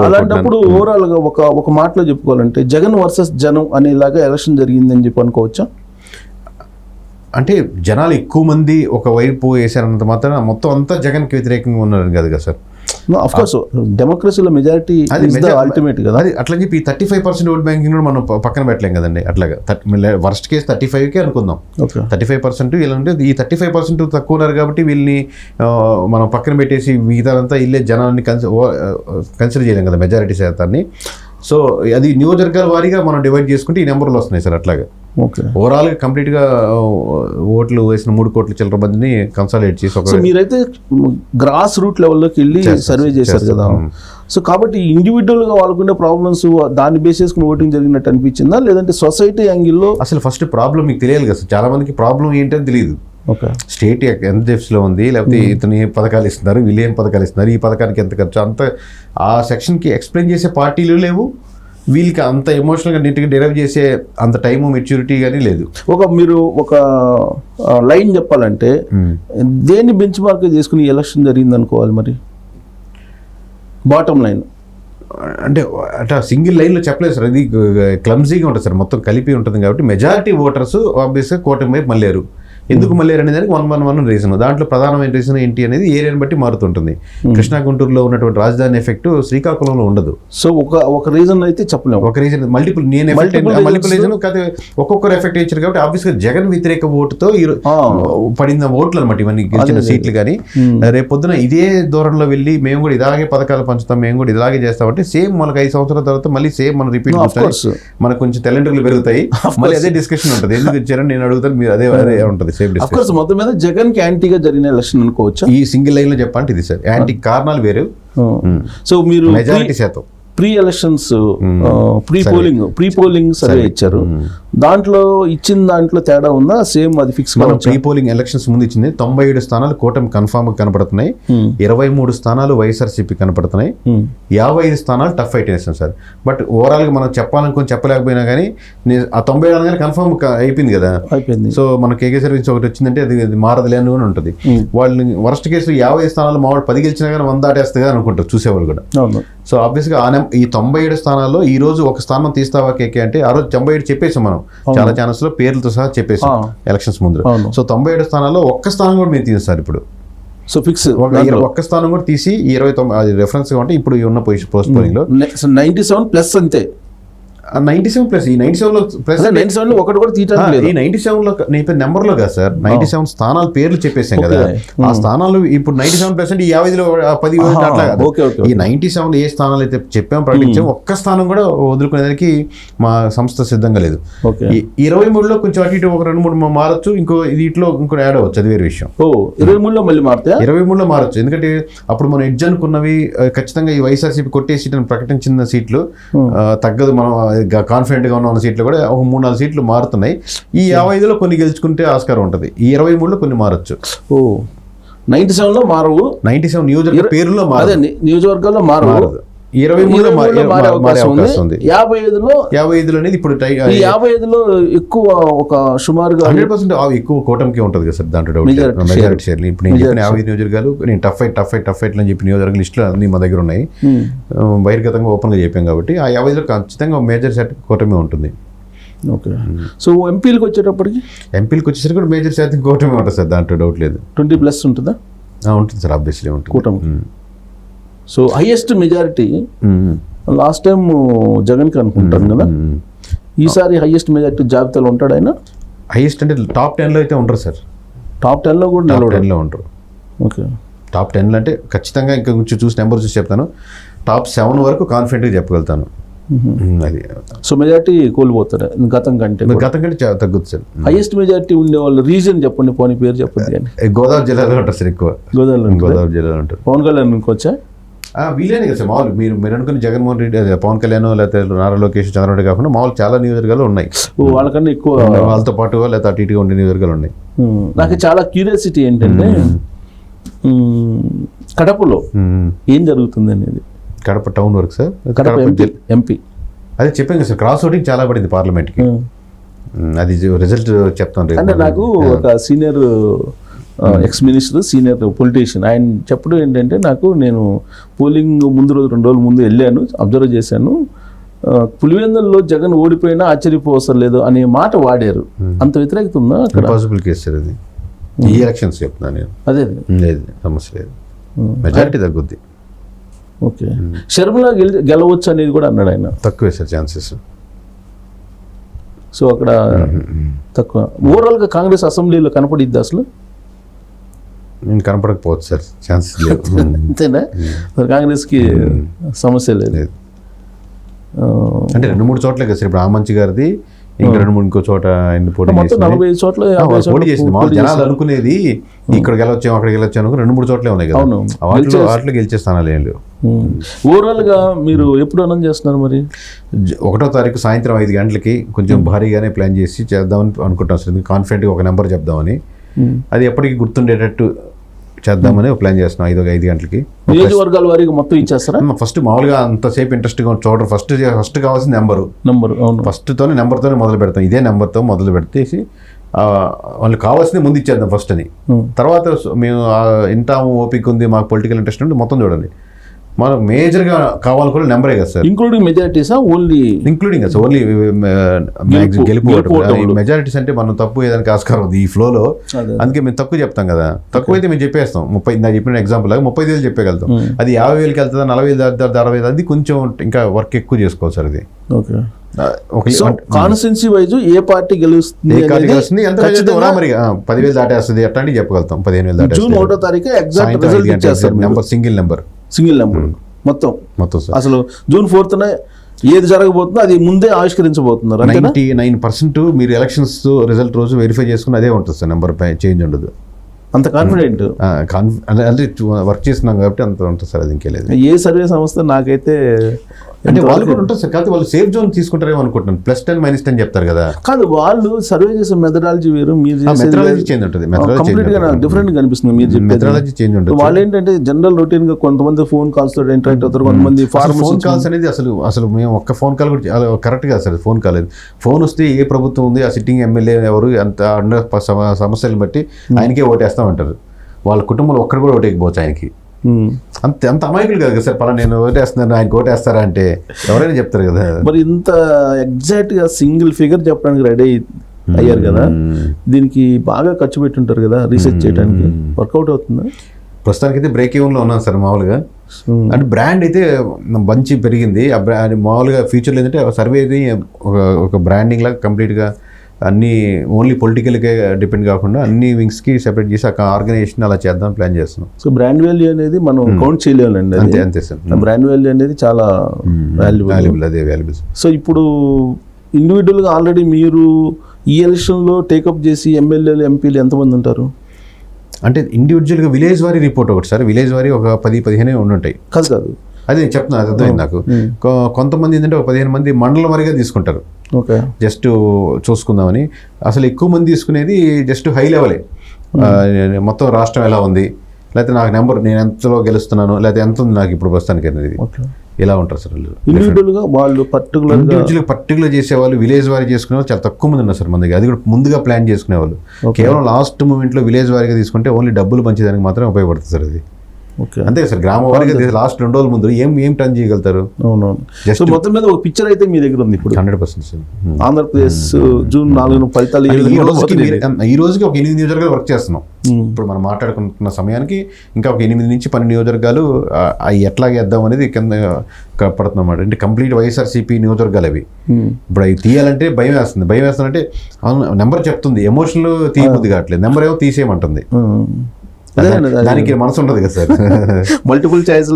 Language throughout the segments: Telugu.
అలాంటప్పుడు ఓవరాల్ గా ఒక మాటలో చెప్పుకోవాలంటే జగన్ వర్సెస్ జనం అనేలాగా ఎలక్షన్ జరిగిందని చెప్పి అనుకోవచ్చా? అంటే జనాలు ఎక్కువ మంది ఒకవైపు వేసారన్నంత మాత్రం మొత్తం అంతా జగన్కి వ్యతిరేకంగా ఉన్నారు కదా సార్. ఆఫ్ కోర్స్ డెమోక్రసీలో మెజారిటీ అల్టిమేట్ కదా. అది అట్లా చెప్పి 35% ఓట్ బ్యాంకింగ్ కూడా మనం పక్కన పెట్టలేం కదండి. అట్లాగా వర్స్ట్ కేసు 35కే అనుకుందాం. 35% వీళ్ళంటే ఈ 35% తక్కువ ఉన్నారు కాబట్టి వీళ్ళని మనం పక్కన పెట్టేసి మిగతాదంతా వీళ్ళే జనాన్ని కన్సిడర్ చేయలేం కదా మెజారిటీ శాతాన్ని. సో అది నియోజకవర్గాల వారీగా మనం డివైడ్ చేసుకుంటే ఈ నెంబర్లు వస్తున్నాయి సార్. అట్లాగా ఓవరాల్గా కంప్లీట్గా ఓట్లు వేసిన 3 కోట్ల చిల్లర మందిని కన్సాలిడేట్ చేసి మీరైతే గ్రాస్ రూట్ లెవెల్లోకి వెళ్ళి సర్వే చేశారు కదా. సో కాబట్టి ఇండివిజువల్గా వాళ్ళకుండే ప్రాబ్లమ్స్ దాన్ని బేస్ చేసుకుని ఓటింగ్ జరిగినట్టు అనిపించిందా, లేదంటే సొసైటీ యాంగిల్లో? అసలు ఫస్ట్ ప్రాబ్లం మీకు తెలియాలి కదా సార్. చాలా మందికి ప్రాబ్లం ఏంటని తెలియదు. స్టేట్ ఎంత డెఫ్స్లో ఉంది, లేకపోతే ఇతను ఏ పథకాలు ఇస్తున్నారు, వీళ్ళు ఏం పథకాలు ఇస్తున్నారు, ఈ పథకానికి ఎంత ఖర్చు, అంత ఆ సెక్షన్కి ఎక్స్ప్లెయిన్ చేసే పార్టీలు లేవు. వీళ్ళకి అంత ఎమోషనల్గా నీట్గా డెరైవ్ చేసే అంత టైము మెచ్యూరిటీ కానీ లేదు. మీరు ఒక లైన్ చెప్పాలంటే దేన్ని బెంచ్ మార్క్ చేసుకుని ఎలక్షన్ జరిగింది అనుకోవాలి మరి? బాటమ్ లైన్ అంటే అట్లా సింగిల్ లైన్లో చెప్పలేదు సార్. అది క్లమ్జీగా ఉంటుంది సార్, మొత్తం కలిపి ఉంటుంది కాబట్టి మెజారిటీ ఓటర్స్ ఆబ్వియస్గా కూటమి వైపు మళ్ళారు. ఎందుకు మళ్ళీ అనే దానికి 1 రీజన్. దాంట్లో ప్రధానమైన రీజన్ ఏంటి అనేది ఏరియాని బట్టి మారుతుంటుంది. కృష్ణా గుంటూరులో ఉన్నటువంటి రాజధాని ఎఫెక్ట్ శ్రీకాకుళంలో ఉండదు. సో ఒక రీజన్ అయితే చెప్పలేము. ఒక రీజన్ మల్టిపుల్ రీజన్ కాదు, ఒక్కొక్కరు ఎఫెక్ట్ ఇచ్చారు కాబట్టి ఆబ్వియస్గా జగన్ వ్యతిరేక ఓటుతో పడిన ఓట్లు అనమాట ఇవన్నీ గెలిచిన సీట్లు. కానీ రేపు పొద్దున ఇదే దూరంలో వెళ్ళి మేము కూడా ఇలాగే పథకాలు పంచుతాం, మేము కూడా ఇలాగే చేస్తామంటే సేమ్ మనకు 5 సంవత్సరాల తర్వాత మళ్ళీ సేమ్ మనం రిపీట్ మనకు కొంచెం తల్లిదండ్రులు పెరుగుతాయి, మళ్ళీ అదే డిస్కషన్ ఉంటుంది. ఎందుకు ఇచ్చారని నేను అడుగుతాను, మీరు అదే ఉంటుంది. మొత్తం మీద జగన్ కి యాంటీగా జరిగిన ఎలక్షన్ అనుకోవచ్చు. ఈ సింగిల్ లైన్ లో చెప్పంటే ఇది సార్. యాంటీ కారణాలు వేరు. సో మీరు మెజారిటీ శాతం pre elections pre polling survey ఇచ్చారు. దాంట్లో ఇచ్చిన దాంట్లో తేడా ఉందా, సేమ్ అది ఫిక్స్? మనం ప్రీ పోలింగ్ ఎలక్షన్స్ ముందు ఇచ్చింది 97 స్థానాలు కూటమి కన్ఫామ్ కనపడుతున్నాయి, 23 స్థానాలు వైఎస్ఆర్సీపీ కనపడుతున్నాయి, 55 స్థానాలు టఫ్ ఫైట్ వేసాం సార్. బట్ ఓవరాల్ గా మనం చెప్పాలనుకుని చెప్పలేకపోయినా కానీ ఆ 97 అనగానే కన్ఫామ్ అయిపోయింది కదా. సో మన కేకే సర్వీస్ ఒకటి వచ్చిందంటే అది మారదులే అని ఉంటుంది. వాళ్ళని వర్స్ట్ కేసు 50 స్థానాలు మామూలు 10 గెలిచినా కానీ 100 దాటేస్తుంది కదా అనుకుంటారు చూసేవాళ్ళు కూడా. సో ఆబ్వియస్గా ఈ 97 స్థానాల్లో ఈ రోజు ఒక స్థానం తీస్తావా కేకే అంటే ఆ రోజు 97 చెప్పేసాం మనం చాలా ఛానల్స్ లో పేర్లతో సహా చెప్పేసాం ఎలక్షన్స్ ముందు. సో 97 స్థానాల్లో ఒక్క స్థానం కూడా మేము తీస్తాం ఇప్పుడు. సో ఫిక్స్ ఒక్క స్థానం కూడా తీసి 29 రిఫరెన్స్ గా ఉంటే ఇప్పుడు ఉన్న పొజిషన్ పోస్ట్ పోలింగ్ లో 97+ అంతే. 97+ ఈ 97 ఒకటి కూడా తీయటం లేదు. ఈ 97లో నెంబర్ లో కదా సార్, 97 స్థానాలు పేర్లు చెప్పేసాం కదా. ఆ స్థానాలు ఇప్పుడు 97% ఈ 50లో 10 అట్లా కాదు. ఈ 97 ఏ స్థానాలు అయితే చెప్పాం ప్రకటించాం, ఒక్క స్థానం కూడా వదులుకునేదానికి మా సంస్థ సిద్ధంగా లేదు. 23లో కొంచెం అటు ఇటు 2-3 మారచ్చు, ఇంకో యాడ్ అవ్వచ్చు, అది వేరే విషయం. 23లో మళ్ళీ మారుతాయి. 23లో మారచ్చు, ఎందుకంటే అప్పుడు మనం ఎడ్జ్ అనుకున్నవి ఖచ్చితంగా ఈ వైఎస్ఆర్సీపీ కొట్టే సీట్లను ప్రకటించిన సీట్లు తగ్గదు. మనం కాన్ఫిడెంట్ గా ఉన్న సీట్లు కూడా ఒక 3-4 సీట్లు మారుతున్నాయి. ఈ 55లో కొన్ని గెలుచుకుంటే ఆస్కారం ఉంటుంది, ఈ 23లో కొన్ని మారచ్చు. 97లో మారవు, 97 నియోజకవర్గ పేరులో నియోజకవర్గాల్లో మారదు. 23లో మారే అవకాశం ఉంది. 55లో అనేది ఇప్పుడు 55లో ఎక్కువ ఒక సుమారుగా 100% ఎక్కువ కూటమికి ఉంటుంది కదా సార్. దాంట్లో మెజారిటీ షేర్ ఇప్పుడు నేను చెప్పిన 50 నియోజకవర్గాలు నేను టఫ్ ఫైట్ అని చెప్పి నియోజకవర్గ లిస్టులు అన్ని మా దగ్గర ఉన్నాయి. బహిర్గతంగా ఓపెన్ గా చెప్పాం కాబట్టి ఆ 50లో ఖచ్చితంగా మేజర్ సెట్ కూటమి ఉంటుంది. ఓకే. సో ఎంపీలకు వచ్చేసరికి కూడా మేజర్ శాతం కూటమి ఉంటుంది సార్, దాంట్లో డౌట్ లేదు. 20+ ఉంటుందా? ఉంటుంది సార్, ఆబ్వియస్లీ ఉంటుంది కూటమి. So highest majority last time Jagan కి అనుకుంటాను కదా, ఈసారి హైయెస్ట్ మెజారిటీ జాబితాలో ఉంటాడు ఆయన. హైయెస్ట్ అంటే టాప్ 10లో అయితే ఉంటారు సార్. టాప్ 10లో కూడా లో ఉంటారు. ఓకే. టాప్ 10లో అంటే ఖచ్చితంగా ఇంకా కొంచెం నెంబర్ చూసి చెప్తాను. టాప్ 7 వరకు కాన్ఫిడెంట్గా చెప్పగలుగుతాను. అది సో మెజారిటీ కోల్పోతారు గతం కంటే తగ్గుతుంది సార్. హైయెస్ట్ మెజారిటీ ఉండే వాళ్ళు రీజన్ చెప్పండి, పోనీ పేరు చెప్పండి. గోదావరి జిల్లాలో ఉంటారు సార్, ఎక్కువ గోదావరి జిల్లాలో ఉంటారు. పవన్ కళ్యాణ్ అనుకోవచ్చా? వీలేనే కదా సార్. మామూలు మీరు అనుకుని జగన్మోహన్ రెడ్డి, పవన్ కళ్యాణ్, లేకపోతే నారా లోకేష్, చంద్రబాబు కాకుండా మామూలు చాలా నియోజకవర్గాలు ఉన్నాయి. వాళ్ళకన్నా ఎక్కువ వాళ్ళతో పాటుగా లేకపోతే అటు ఇటుగా ఉండే నియోజకవర్గాలు ఉన్నాయి. నాకు చాలా క్యూరియాసిటీ ఏంటంటే కడపలో ఏం జరుగుతుంది అనేది. కడప టౌన్ వరకు సార్, కడప ఎంపీ అదే చెప్పాను కదా సార్, క్రాస్ ఓటింగ్ చాలా పడింది పార్లమెంట్కి. అది రిజల్ట్ చెప్తాను. అంటే నాకు ఒక senior ex minister senior politician. ఆయన చెప్పడం ఏంటంటే, నేను పోలింగ్ ముందు రోజు 2 రోజుల ముందు వెళ్ళాను, అబ్జర్వ్ చేశాను, పులివెందుల్లో జగన్ ఓడిపోయినా ఆశ్చర్యపోవసరం లేదు అనే మాట వాడారు. అంత వ్యతిరేకత ఉందా అక్కడ? పాసిబుల్ కేసు సార్ అది. ఈ ఎలక్షన్స్ చెప్తున్నా నేను. అదే లేదు, సమస్య లేదు, మెజారిటీ తగ్గుద్ది. ఓకే. షర్మిల గెలవచ్చు అనేది కూడా అన్నాడు ఆయన. తక్కువే సార్ ఛాన్సెస్. సో అక్కడ తక్కువ. ఓవరాల్గా కాంగ్రెస్ అసెంబ్లీలో కనపడిద్ది అసలు? నేను కనపడకపోవచ్చు సార్, ఛాన్సెస్ లేవు. అంతేనా? కాంగ్రెస్కి సమస్య లేదు. అంటే 2-3 చోట్లే కదా సార్. ఇప్పుడు ఆమంచి గారిది, ఇంకా 2-3 ఇంకో చోట పోటీ 45 చోట్ల పోటీ చేసింది. మామూలు జనాలు అనుకునేది ఇక్కడ గెలవచ్చాము అక్కడ గెలవచ్చాము అనుకో 2-3 చోట్లే ఉన్నాయి కదా, వాటిలో గెలిచే స్థానాలు ఏం లేవు. ఓవరాల్ గా మీరు ఎప్పుడు అనౌన్స్ చేస్తున్నారు మరి? 1వ తారీఖు సాయంత్రం 5 గంటలకి కొంచెం భారీగానే ప్లాన్ చేసి చేద్దామని అనుకుంటాం సార్. కాన్ఫిడెంట్గా ఒక నెంబర్ చెప్దామని, అది ఎప్పటికీ గుర్తుండేటట్టు చేద్దామని ప్లాన్ చేస్తున్నాం. 5 గంటలకి నియోజకవర్గాల వారికి మొత్తం ఇచ్చేస్తారా? ఫస్ట్ మామూలుగా అంతసేపు ఇంట్రెస్ట్గా చూడరు. ఫస్ట్ కావాల్సిన నెంబరు. ఫస్ట్తోనే నెంబర్తోనే మొదలు పెడతాం. ఇదే నెంబర్తో మొదలు పెడితేసి వాళ్ళు కావాల్సింది ముందు ఇచ్చేద్దాం ఫస్ట్ అని. తర్వాత మేము ఇంటాము, ఓపిక ఉంది, మాకు పొలిటికల్ ఇంట్రెస్ట్ ఉంటే మొత్తం చూడండి. మనం మేజర్గా కావాలనుకున్న నెంబరే కదా సార్. ఇంక్లూడింగ్ మెజారిటీసా? ఓన్లీ ఇంక్లూడింగ్ సార్, ఓన్లీ గెలుపు. మెజారిటీస్ అంటే మనం తప్పు ఏదానికి ఆస్కారం ఉంది ఈ ఫ్లోలో. అందుకే మేము తక్కువ చెప్తాం కదా. తక్కువ అయితే మేము చెప్పేస్తాం. 30 నాకు చెప్పిన ఎగ్జాంపుల్ 30,000 చెప్పగలుగుతాం. అది 50,000కి వెళ్తుందా, 40,000 60,000, అది కొంచెం ఇంకా వర్క్ ఎక్కువ చేసుకోవాలి సార్ అది. కాన్స్టిట్యున్సీ వైజ్ ఏ పార్టీ గెలుస్తుంది, మరి 10,000 దాటేస్తుంది అట్లాంటివి చెప్పగలుగుతాం. 15,000 దాటే జూన్ 1వ తారీఖు ఎగ్జాక్ట్ రిజల్ట్ ఇచ్చేస్తారు. నెంబర్ సింగిల్ నెంబర్ మొత్తం అసలు జూన్ 4th ఏది జరగబోతుందో అది ముందే ఆవిష్కరించబోతున్నారు. 99% మీరు ఎలక్షన్స్ రిజల్ట్ రోజు వెరిఫై చేసుకుని అదే ఉంటుంది సార్. నెంబర్ చేంజ్ ఉండదు. అంత కాన్ఫిడెంట్ అంటే వర్క్ చేస్తున్నాం కాబట్టి అంత ఉంటుంది సార్. అది ఇంకేలేదు. ఏ సర్వే సంస్థ నాకైతే అంటే వాళ్ళు కూడా ఉంటుంది సార్. కాదు వాళ్ళు సేఫ్ జోన్ తీసుకుంటారేమో అనుకుంటున్నాను. +10 -10 చెప్తారు కదా. కాదు, వాళ్ళు సర్వే చేసే మెథడాలజీ వేరు, మీరు మెథడాలజీ చేంజ్ ఉంటుంది. కంప్లీట్ గా డిఫరెంట్ గా అనిపిస్తుంది. మీరు మెథడాలజీ చేంజ్ ఉంటుంది. వాళ్ళు ఏంటంటే జనరల్ రొటీన్ గా కొంతమంది ఫోన్ కాల్స్ తో ఇంటరాక్ట్ అవుతారు, కొంతమంది ఫోన్ కాల్స్ అనేది అసలు మేము ఒక్క ఫోన్ కాల్ కూడా కరెక్ట్ కాదు సార్. ఫోన్ కాల్ ఫోన్ వస్తే ఏ ప్రభుత్వం ఉంది, ఆ సిట్టింగ్ ఎమ్మెల్యే ఎవరు, అంత అన్న సమస్యలు బట్టి ఆయనకే ఓటేస్తామంటారు. వాళ్ళ కుటుంబంలో ఒక్కడు కూడా ఓటేయకపోవచ్చు ఆయనకి. అంత అమాయకులు కాదు కదా సార్. పలా నేను ఓటేస్తున్నాను, ఆయన ఓటేస్తారా అంటే ఎవరైనా చెప్తారు కదా. మరి ఇంత ఎగ్జాక్ట్ గా సింగిల్ ఫిగర్ చెప్పడానికి రెడీ అయ్యారు కదా, దీనికి బాగా ఖర్చు పెట్టుంటారు కదా రీసెర్చ్ చేయడానికి. వర్కౌట్ అవుతుందా? ప్రస్తుతానికి అయితే బ్రేక్ ఈవెన్లో ఉన్నాను సార్ మామూలుగా. అంటే బ్రాండ్ అయితే మంచి పెరిగింది. మామూలుగా ఫ్యూచర్లో ఏంటంటే సర్వే అయితే ఒక బ్రాండింగ్ లాగా కంప్లీట్గా అన్ని ఓన్లీ పొలిటికల్కే డిపెండ్ కాకుండా అన్ని వింగ్స్కి సెపరేట్ చేసి ఒక ఆర్గనైజేషన్ అలా చేద్దాం ప్లాన్ చేస్తున్నాం. సో బ్రాండ్ వాల్యూ అనేది మనం కౌంట్ చేయలేమండి. అంతే సార్. బ్రాండ్ వాల్యూ అనేది చాలా వాల్యుబుల్. అదే వాల్యుబుల్. సో ఇప్పుడు ఇండివిజువల్గా ఆల్రెడీ మీరు ఈ ఎలక్షన్లో టేకప్ చేసి ఎమ్మెల్యేలు ఎంపీలు ఎంతమంది ఉంటారు? అంటే ఇండివిజువల్గా విలేజ్ వారీ రిపోర్ట్ ఒకటి సార్. విలేజ్ వారీ ఒక 10-15 ఉండుంటాయి. కాదు అది నేను చెప్తున్నాను, అది అర్థమైంది నాకు. కొంతమంది ఏంటంటే ఒక 15 మంది మండలం వారీగా తీసుకుంటారు. ఓకే, జస్ట్ చూసుకుందామని. అసలు ఎక్కువ మంది తీసుకునేది జస్ట్ హై లెవెలే. మొత్తం రాష్ట్రం ఎలా ఉంది, లేకపోతే నాకు నెంబర్ నేను ఎంతలో గెలుస్తున్నాను, లేకపోతే ఎంత ఉంది నాకు ఇప్పుడు ప్రస్తుతానికి అనేది ఇలా ఉంటారు సార్. ఇండివిజువల్గా వాళ్ళు పర్టికులర్ చేసేవాళ్ళు విలేజ్ వారీ చేసుకునే వాళ్ళు చాలా తక్కువ మంది ఉన్నారు సార్ మన దగ్గర. అది కూడా ముందుగా ప్లాన్ చేసుకునేవాళ్ళు. కేవలం లాస్ట్ మూమెంట్లో విలేజ్ వారీగా తీసుకుంటే ఓన్లీ డబ్బులు పంచేదానికి మాత్రమే ఉపయోగపడుతుంది సార్ అది. అంతే సార్. గ్రామ వారీగా లాస్ట్ 2 రోజుల ముందు ఏం టర్న్ చేయగలుగుతారు? అవునవును. మొత్తం మీద ఒక పిక్చర్ అయితే మీ దగ్గర ఉంది ఇప్పుడు. 100% సార్. ఆంధ్రప్రదేశ్ జూన్ 4 ఫలితాలు ఈ రోజుకి ఒక 8 నియోజకవర్గాలు వర్క్ చేస్తున్నాం. ఇప్పుడు మనం మాట్లాడుకుంటున్న సమయానికి ఇంకా ఒక 8 నుంచి 12 నియోజకవర్గాలు అవి ఎట్లాగే వేద్దాం అనేది కింద పడుతున్నాం అన్నమాట. అంటే కంప్లీట్ వైఎస్ఆర్సీపీ నియోజకవర్గాలు అవి. ఇప్పుడు అవి తీయాలంటే భయం వేస్తుందంటే నెంబర్ చెప్తుంది, ఎమోషనల్ తీయబుద్ధి కావట్లేదు, నెంబర్ ఏమో తీసేయమంటుంది. దానికి మనసు ఉండదు కదా సార్. మల్టిపుల్ చాయిస్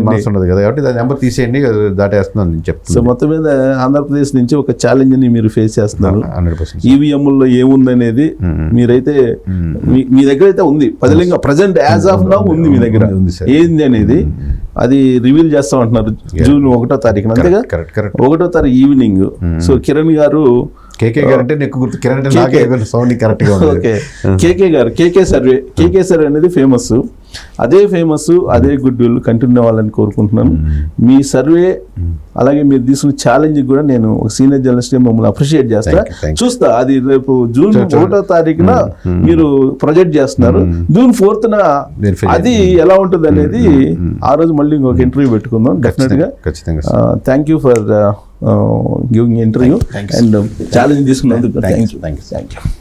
మనసు ఉండదు కదా, కాబట్టి దాని నెంబర్ తీసేయండి దాటేస్తున్నాను నేను చెప్తాను. సో మొత్తం మీద ఆంధ్రప్రదేశ్ నుంచి ఒక ఛాలెంజ్ ని మీరు ఫేస్ చేస్తున్నారు. 100%. ఈవీఎంలో ఏముంది అనేది మీరైతే మీ దగ్గర అయితే ఉంది. ప్రజెంట్ యాజ్ ఆఫ్ నౌ ఉంది మీ దగ్గర. ఏంది అనేది అది రివీల్ చేస్తాం అంటున్నారు జూన్ 1వ తారీఖున. అంతేగా? 1వ తారీఖు ఈవినింగ్. సో కిరణ్ గారు, కేకే గారు అంటే నీకు గుర్తు, కిరణ్ అంటే సౌండ్ కరెక్ట్ గా ఉంది. కేకే గారు కేకే సర్వే అనేది ఫేమస్. అదే ఫేమస్, అదే గుడ్ విల్ కంటిన్యూ అవ్వాలని కోరుకుంటున్నాను. మీ సర్వే అలాగే మీరు తీసుకున్న ఛాలెంజ్ కూడా నేను ఒక సీనియర్ జర్నలిస్ట్ మమ్మల్ని అప్రిషియేట్ చేస్తా. చూస్తా అది రేపు జూన్ 1వ తారీఖున మీరు ప్రొజెక్ట్ చేస్తున్నారు, జూన్ 4th అది ఎలా ఉంటుంది అనేది ఆ రోజు మళ్ళీ ఇంకొక ఇంటర్వ్యూ పెట్టుకుందాం డెఫినెట్ గా. Thank you for giving interview and challenge తీసుకున్నందుకు. Thank you.